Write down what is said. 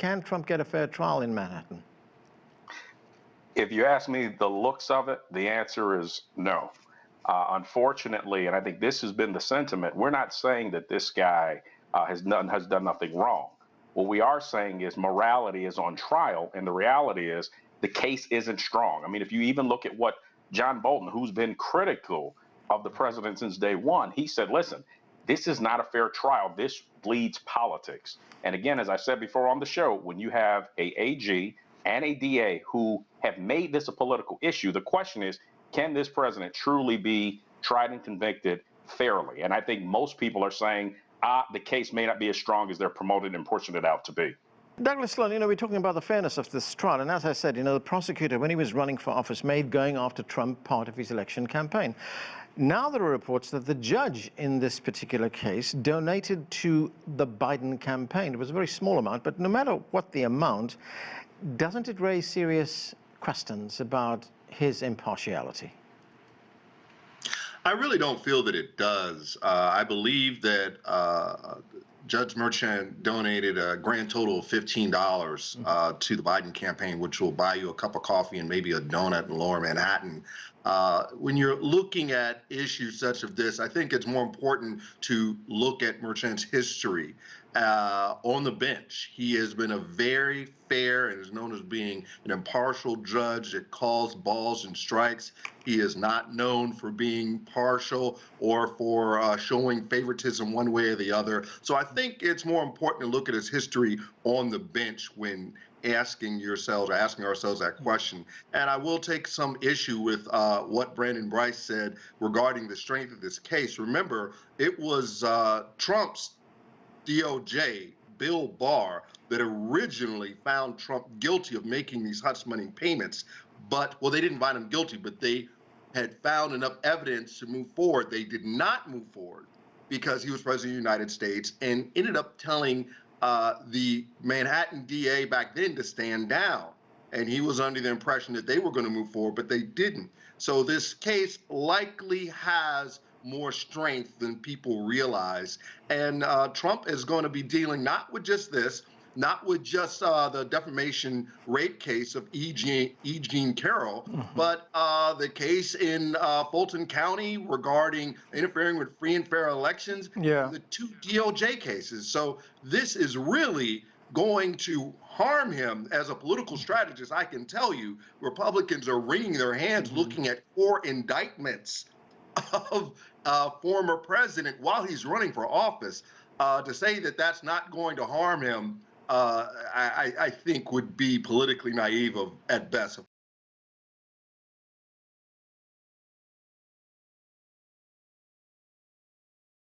can Trump get a fair trial in Manhattan? If you ask me the looks of it, the answer is no. Unfortunately, and I think this has been the sentiment, we're not saying that this guy has done nothing wrong. What we are saying is morality is on trial, and the reality is the case isn't strong. I mean, if you even look at what John Bolton, who's been critical of the president since day one, he said, listen, this is not a fair trial. This bleeds politics. And again, as I said before on the show, when you have a AG and a DA who have made this a political issue, the question is, can this president truly be tried and convicted fairly? And I think most people are saying, the case may not be as strong as they're promoted and pushing it out to be. Douglas Sloan, we're talking about the fairness of this trial. And as I said, the prosecutor, when he was running for office, made going after Trump part of his election campaign. Now there are reports that the judge in this particular case donated to the Biden campaign. It was a very small amount, but no matter what the amount, doesn't it raise serious questions about his impartiality? I really don't feel that it does. I believe that Judge Merchant donated a grand total of $15 to the Biden campaign, which will buy you a cup of coffee and maybe a donut in Lower Manhattan. When you're looking at issues such as this, I think it's more important to look at Merchant's history on the bench. He has been a very fair and is known as being an impartial judge that calls balls and strikes. He is not known for being partial or for showing favoritism one way or the other. So I think it's more important to look at his history on the bench when asking ourselves that question. And I will take some issue with what Brandon Brice said regarding the strength of this case. Remember, it was Trump's DOJ, Bill Barr, that originally found Trump guilty of making these hush money payments. But, well, they didn't find him guilty, but they had found enough evidence to move forward. They did not move forward because he was president of the United States and ended up telling the Manhattan DA back then to stand down. And he was under the impression that they were going to move forward, but they didn't. So this case likely has more strength than people realize. And Trump is going to be dealing not with just this, not with just the defamation rape case of E. Jean Carroll, but the case in Fulton County regarding interfering with free and fair elections, the 2 DOJ cases. So this is really going to harm him as a political strategist. I can tell you, Republicans are wringing their hands looking at 4 indictments of former president while he's running for office. To say that that's not going to harm him, I think would be politically naive at best.